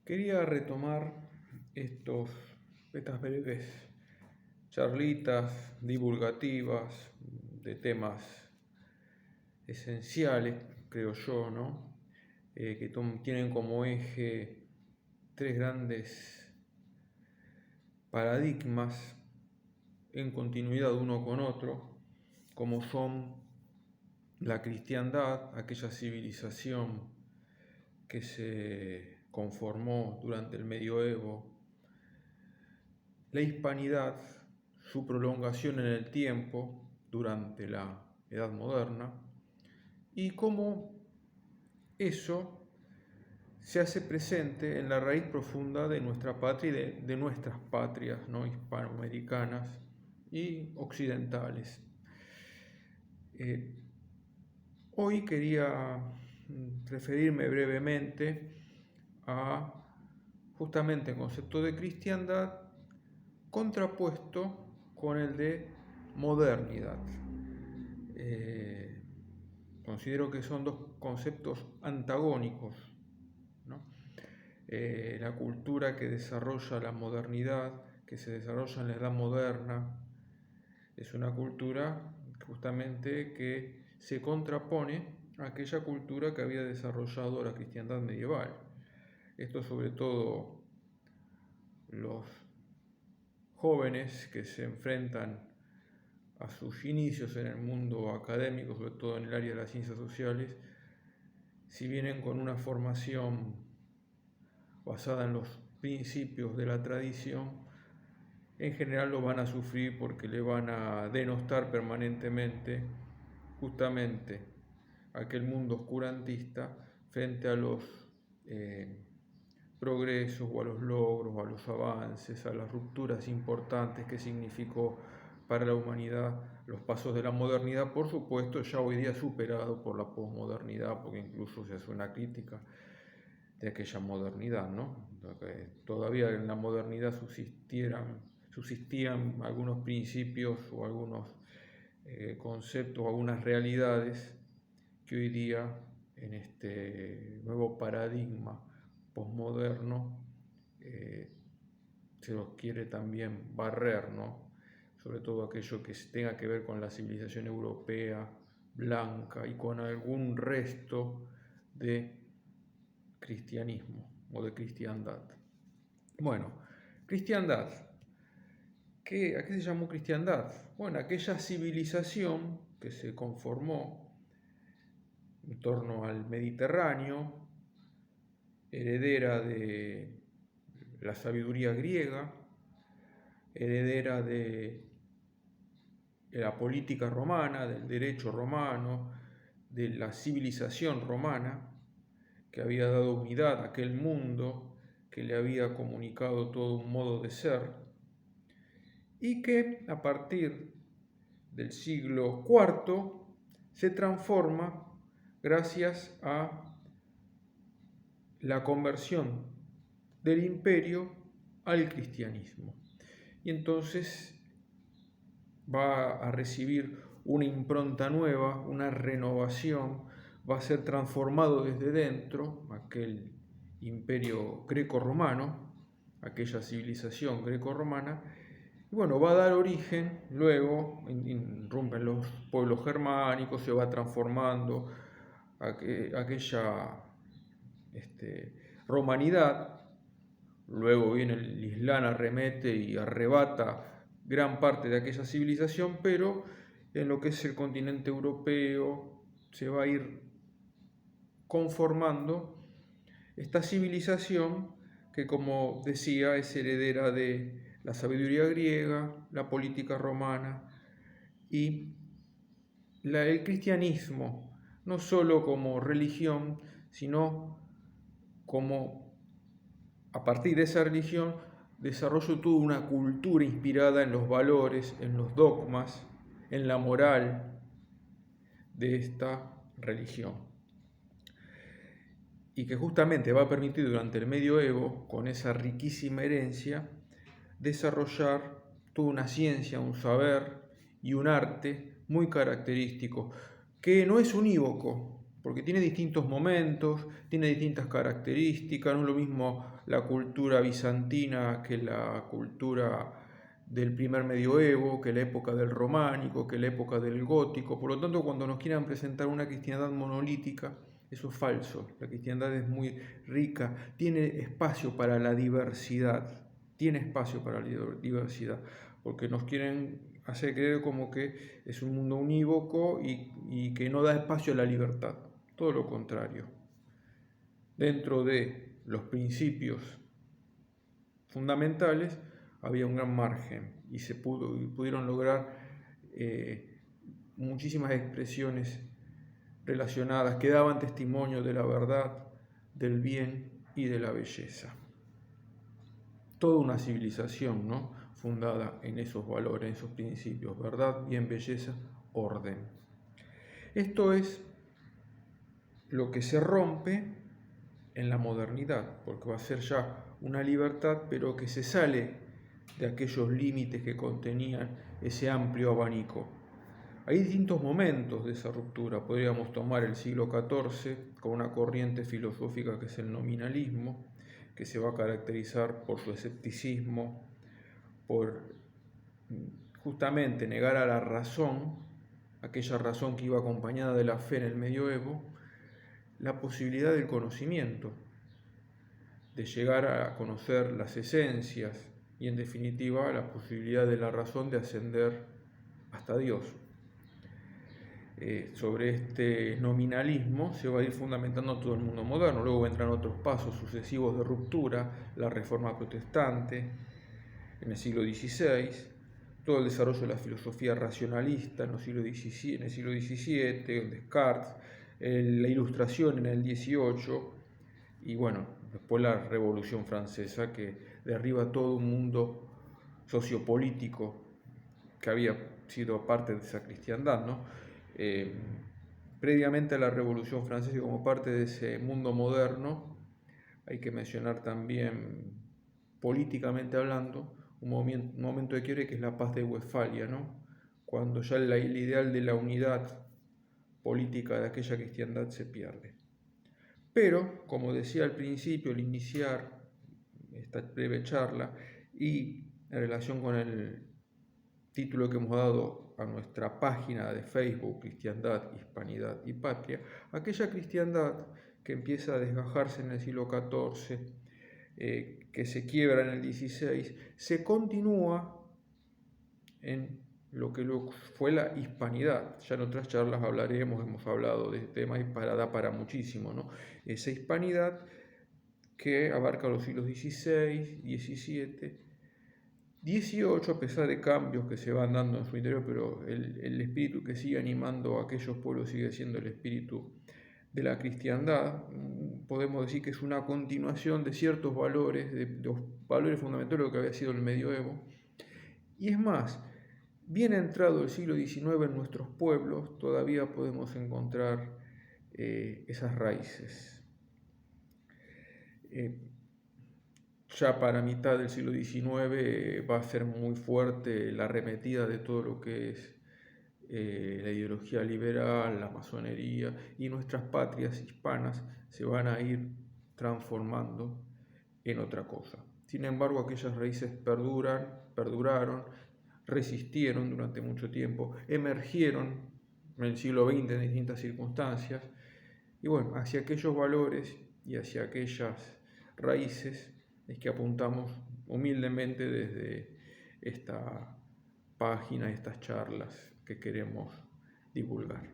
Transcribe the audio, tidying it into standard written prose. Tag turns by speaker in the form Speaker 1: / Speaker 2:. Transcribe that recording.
Speaker 1: Quería retomar estas breves charlitas divulgativas de temas esenciales, creo yo, ¿no? Que tienen como eje tres grandes paradigmas en continuidad uno con otro, como son la cristiandad, aquella civilización que se conformó durante el medioevo, la hispanidad, su prolongación en el tiempo durante la Edad Moderna, y cómo eso se hace presente en la raíz profunda de nuestra patria y de nuestras patrias, ¿no?, hispanoamericanas y occidentales. Hoy quería referirme brevemente a justamente el concepto de cristiandad contrapuesto con el de modernidad. Considero que son dos conceptos antagónicos, ¿no? La cultura que desarrolla la modernidad, que se desarrolla en la edad moderna, es una cultura justamente que se contrapone a aquella cultura que había desarrollado la cristiandad medieval. Esto sobre todo los jóvenes que se enfrentan a sus inicios en el mundo académico, sobre todo en el área de las ciencias sociales, si vienen con una formación basada en los principios de la tradición, en general lo van a sufrir porque le van a denostar permanentemente justamente aquel mundo oscurantista frente a los progresos o a los logros, o a los avances, a las rupturas importantes que significó para la humanidad los pasos de la modernidad, por supuesto ya hoy día superado por la posmodernidad, porque incluso se hace una crítica de aquella modernidad, ¿no? Todavía en la modernidad subsistían algunos principios o algunos conceptos, algunas realidades que hoy día en este nuevo paradigma posmoderno se los quiere también barrer, ¿no? Sobre todo aquello que tenga que ver con la civilización europea, blanca, y con algún resto de cristianismo o de cristiandad. Bueno, cristiandad. ¿A qué se llamó cristiandad? Bueno, aquella civilización que se conformó en torno al Mediterráneo, heredera de la sabiduría griega, heredera de la política romana, del derecho romano, de la civilización romana, que había dado unidad a aquel mundo, que le había comunicado todo un modo de ser, y que a partir del siglo IV se transforma gracias a la conversión del imperio al cristianismo. Y entonces va a recibir una impronta nueva, una renovación, va a ser transformado desde dentro, aquel imperio greco-romano, aquella civilización greco-romana, y bueno, va a dar origen, luego irrumpen los pueblos germánicos, se va transformando aquella romanidad, luego viene el Islam, arremete y arrebata gran parte de aquella civilización, pero en lo que es el continente europeo se va a ir conformando esta civilización que, como decía, es heredera de la sabiduría griega, la política romana y el cristianismo, no solo como religión, sino como a partir de esa religión desarrolló toda una cultura inspirada en los valores, en los dogmas, en la moral de esta religión. Y que justamente va a permitir durante el medioevo, con esa riquísima herencia, desarrollar toda una ciencia, un saber y un arte muy característico, que no es unívoco, porque tiene distintos momentos, tiene distintas características, no es lo mismo la cultura bizantina que la cultura del primer medioevo, que la época del románico, que la época del gótico. Por lo tanto, cuando nos quieran presentar una cristiandad monolítica, eso es falso. La cristiandad es muy rica, tiene espacio para la diversidad, porque nos quieren hacer creer como que es un mundo unívoco y que no da espacio a la libertad. Todo lo contrario. Dentro de los principios fundamentales había un gran margen y pudieron lograr muchísimas expresiones relacionadas que daban testimonio de la verdad, del bien y de la belleza. Toda una civilización, ¿no?, fundada en esos valores, en esos principios: verdad, bien, belleza, orden. Esto es lo que se rompe en la modernidad, porque va a ser ya una libertad, pero que se sale de aquellos límites que contenían ese amplio abanico. Hay distintos momentos de esa ruptura. Podríamos tomar el siglo XIV con una corriente filosófica que es el nominalismo, que se va a caracterizar por su escepticismo, por justamente negar a la razón, aquella razón que iba acompañada de la fe en el medioevo, la posibilidad del conocimiento, de llegar a conocer las esencias y, en definitiva, la posibilidad de la razón de ascender hasta Dios. Sobre este nominalismo se va a ir fundamentando todo el mundo moderno. Luego vendrán otros pasos sucesivos de ruptura: la Reforma Protestante en el siglo XVI, todo el desarrollo de la filosofía racionalista en el siglo XVII, Descartes, la Ilustración en el XVIII, y bueno, después la Revolución Francesa, que derriba todo un mundo sociopolítico que había sido parte de esa cristiandad, ¿no? Previamente a la Revolución Francesa, y como parte de ese mundo moderno, hay que mencionar también, políticamente hablando, un momento de quiebre que es la Paz de Westfalia, ¿no?, cuando ya el ideal de la unidad política de aquella cristiandad se pierde. Pero, como decía al principio, al iniciar esta breve charla, y en relación con el título que hemos dado a nuestra página de Facebook, Cristiandad, Hispanidad y Patria, aquella cristiandad que empieza a desgajarse en el siglo XIV, que se quiebra en el XVI, se continúa en lo que fue la hispanidad. Ya en otras charlas hemos hablado de este tema y da para muchísimo, ¿no? Esa hispanidad que abarca los siglos XVI, XVII, XVIII, a pesar de cambios que se van dando en su interior, pero el espíritu que sigue animando a aquellos pueblos sigue siendo el espíritu de la cristiandad. Podemos decir que es una continuación de ciertos valores, de los valores fundamentales de lo que había sido el medioevo. Y es más, bien entrado el siglo XIX, en nuestros pueblos todavía podemos encontrar esas raíces. Ya para mitad del siglo XIX va a ser muy fuerte la arremetida de todo lo que es la ideología liberal, la masonería, y nuestras patrias hispanas se van a ir transformando en otra cosa. Sin embargo, aquellas raíces perduraron, resistieron durante mucho tiempo, emergieron en el siglo XX en distintas circunstancias, y bueno, hacia aquellos valores y hacia aquellas raíces es que apuntamos humildemente desde esta página, estas charlas que queremos divulgar.